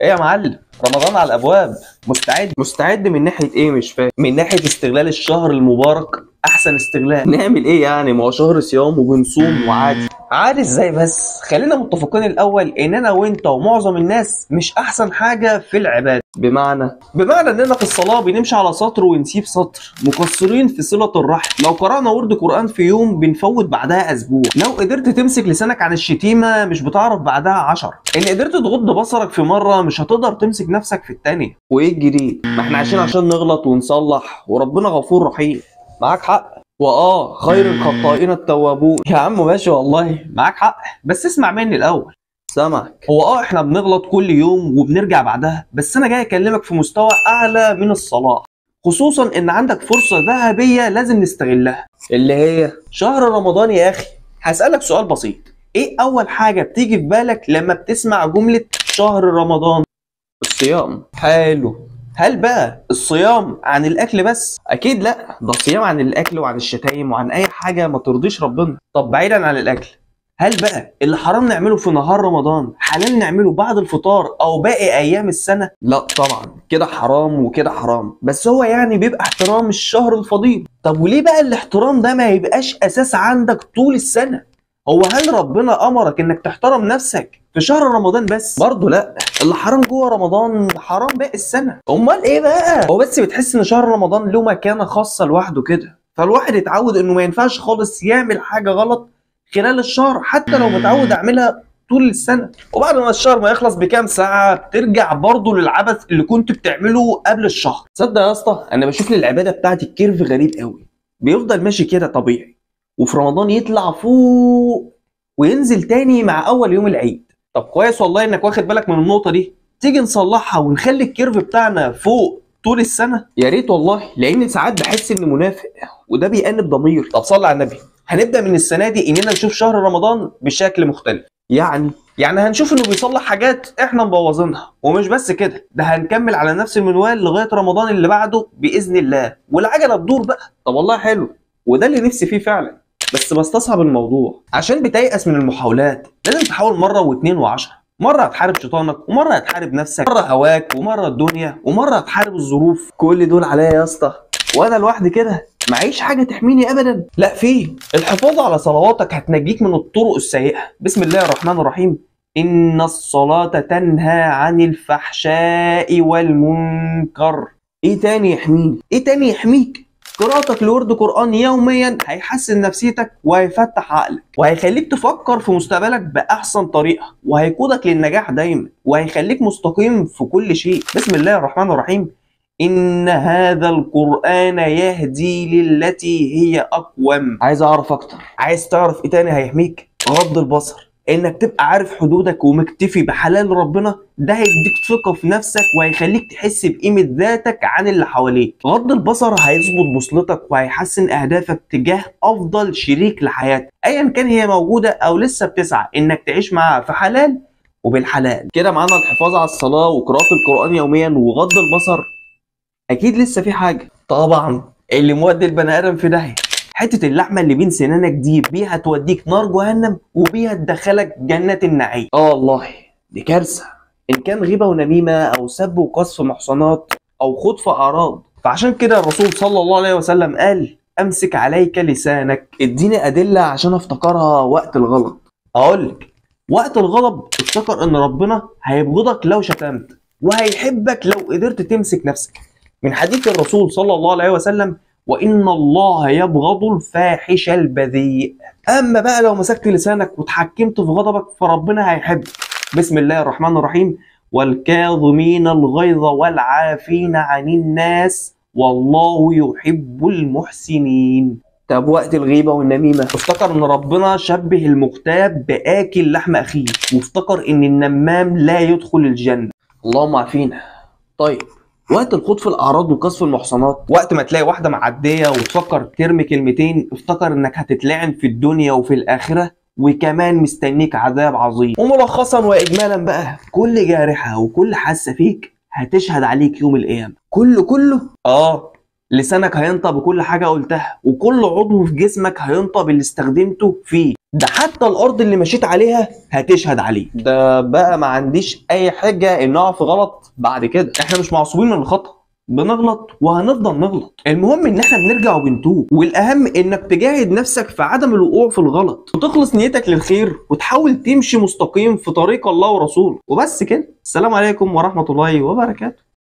ايه يا معلم، رمضان على الابواب. مستعد من ناحيه ايه؟ مش فاهم. من ناحيه استغلال الشهر المبارك احسن استغلال. نعمل ايه يعني؟ ما هو شهر صيام وبنصوم وعادي. عادي ازاي بس؟ خلينا متفقين الاول ان انا وانت ومعظم الناس مش احسن حاجه في العباده. بمعنى اننا في الصلاه بنمشي على سطر ونسيب سطر، مقصرين في صله الرحم. لو قرانا ورد قران في يوم بنفوت بعدها اسبوع. لو قدرت تمسك لسانك عن الشتيمه مش بتعرف بعدها 10. ان قدرت تغض بصرك في مره مش هتقدر تمسك نفسك في الثانيه. وايه الجديد؟ ما احنا عايشين عشان نغلط ونصلح، وربنا غفور رحيم. معاك حق. خير الخطائين التوابون. يا عم ماشي والله معاك حق، بس اسمع مني الاول. سامعك. احنا بنغلط كل يوم وبنرجع بعدها، بس انا جاي اكلمك في مستوى اعلى من الصلاة. خصوصا ان عندك فرصة ذهبية لازم نستغلها، اللي هي شهر رمضان. يا اخي هسألك سؤال بسيط، ايه اول حاجة بتيجي في بالك لما بتسمع جملة شهر رمضان؟ الصيام. حلو. هل بقى الصيام عن الاكل بس؟ اكيد لا، ده الصيام عن الاكل وعن الشتايم وعن اي حاجه ما ترضيش ربنا. طب بعيدا عن الاكل، هل بقى اللي حرام نعمله في نهار رمضان حلال نعمله بعد الفطار او باقي ايام السنه؟ لا طبعا، كده حرام وكده حرام، بس هو يعني بيبقى احترام الشهر الفضيل. طب وليه بقى الاحترام ده ما يبقاش اساس عندك طول السنه؟ هل ربنا امرك انك تحترم نفسك في شهر رمضان بس؟ برضه لا، اللي حرام جوه رمضان حرام باقي السنه. امال ايه بقى؟ بس بتحس ان شهر رمضان له مكانه خاصه لوحده كده، فالواحد يتعود انه ما ينفعش خالص يعمل حاجه غلط خلال الشهر، حتى لو متعود اعملها طول السنه. وبعد ما الشهر ما يخلص بكام ساعه بترجع برضه للعبث اللي كنت بتعمله قبل الشهر. تصدق يا اسطى انا بشوف العباده بتاعتي الكيرف غريب قوي، بيفضل ماشي كده طبيعي، وفي رمضان يطلع فوق وينزل تاني مع اول يوم العيد. طب كويس والله انك واخد بالك من النقطه دي. تيجي نصلحها ونخلي الكيرف بتاعنا فوق طول السنه؟ يا ريت والله، لان ساعات بحس اني منافق وده بيأنب ضميري. طب صلي على النبي. هنبدا من السنه دي اننا نشوف شهر رمضان بشكل مختلف. يعني هنشوف انه بيصلح حاجات احنا مبوظينها، ومش بس كده، ده هنكمل على نفس المنوال لغايه رمضان اللي بعده باذن الله، والعجله تدور بقى. طب والله حلو، وده اللي نفسي فيه فعلا، بس بستصعب الموضوع عشان بتيأس من المحاولات. لازم تحاول مره واثنين وعشرة. مرة هتحارب شيطانك، ومرة هتحارب نفسك، مرة هواك، ومرة الدنيا، ومرة هتحارب الظروف. كل دول عليا يا اسطى، وانا لوحدي كده معيش حاجة تحميني ابدا. لا، فيه الحفاظ على صلواتك هتنجيك من الطرق السيئة. بسم الله الرحمن الرحيم. إن الصلاة تنهى عن الفحشاء والمنكر. ايه تاني يحميني؟ ايه تاني يحميك؟ قراءتك لورد قرآن يوميا هيحسن نفسيتك وهيفتح عقلك وهيخليك تفكر في مستقبلك بأحسن طريقة، وهيقودك للنجاح دايما، وهيخليك مستقيم في كل شيء. بسم الله الرحمن الرحيم. إن هذا القرآن يهدي للتي هي أقوم. عايز أعرف أكتر. عايز تعرف إيه تاني هيحميك؟ غض البصر. انك تبقى عارف حدودك ومكتفي بحلال ربنا، ده هيديك ثقة في نفسك وهيخليك تحس بقيمة ذاتك عن اللي حواليك. غض البصر هيظبط بوصلتك وهيحسن اهدافك تجاه افضل شريك لحياتك، ايا كان هي موجودة او لسه بتسعى انك تعيش معاها في حلال وبالحلال. كده معانا الحفاظ على الصلاة وقراءة القرآن يوميا وغض البصر. اكيد لسه في حاجة طبعا اللي مودي البني ادم في داهية، حتة اللحمة اللي بين سنانك دي، بيها توديك نار جهنم وبيها تدخلك جنة النعيم. والله دي كارثة، إن كان غيبة ونميمة أو سب وقذف محصنات أو خطف أعراض. فعشان كده الرسول صلى الله عليه وسلم قال: أمسك عليك لسانك. اديني أدلة عشان أفتكرها وقت الغلط. أقولك، وقت الغضب افتكر إن ربنا هيبغضك لو شتمت، وهيحبك لو قدرت تمسك نفسك. من حديث الرسول صلى الله عليه وسلم: وإن الله يبغض الفاحش البذيء. أما بقى لو مسكت لسانك وتحكمت في غضبك فربنا هيحبك. بسم الله الرحمن الرحيم. والكاظمين الغيظ والعافين عن الناس والله يحب المحسنين. طب وقت الغيبة والنميمة افتكر ان ربنا شبه المغتاب بآكل لحم أخيه، وافتكر ان النمام لا يدخل الجنة. اللهم عافينا. طيب وقت الخوض في الاعراض وقذف المحصنات، وقت ما تلاقي واحده معديه وتفكر ترمي كلمتين، افتكر انك هتتلعن في الدنيا وفي الاخره، وكمان مستنيك عذاب عظيم. وملخصا واجمالا بقى، كل جارحه وكل حاسه فيك هتشهد عليك يوم القيامه. كله لسانك هينطق بكل حاجه قلتها، وكل عضو في جسمك هينطق باللي استخدمته فيه، ده حتى الارض اللي مشيت عليها هتشهد عليك. ده بقى ما عنديش اي حجه ان اقع في غلط بعد كده. احنا مش معصومين من الخطا، بنغلط وهنفضل نغلط. المهم ان احنا بنرجع وبنتوب، والاهم انك تجاهد نفسك في عدم الوقوع في الغلط، وتخلص نيتك للخير، وتحاول تمشي مستقيم في طريق الله ورسوله. وبس كده. السلام عليكم ورحمه الله وبركاته.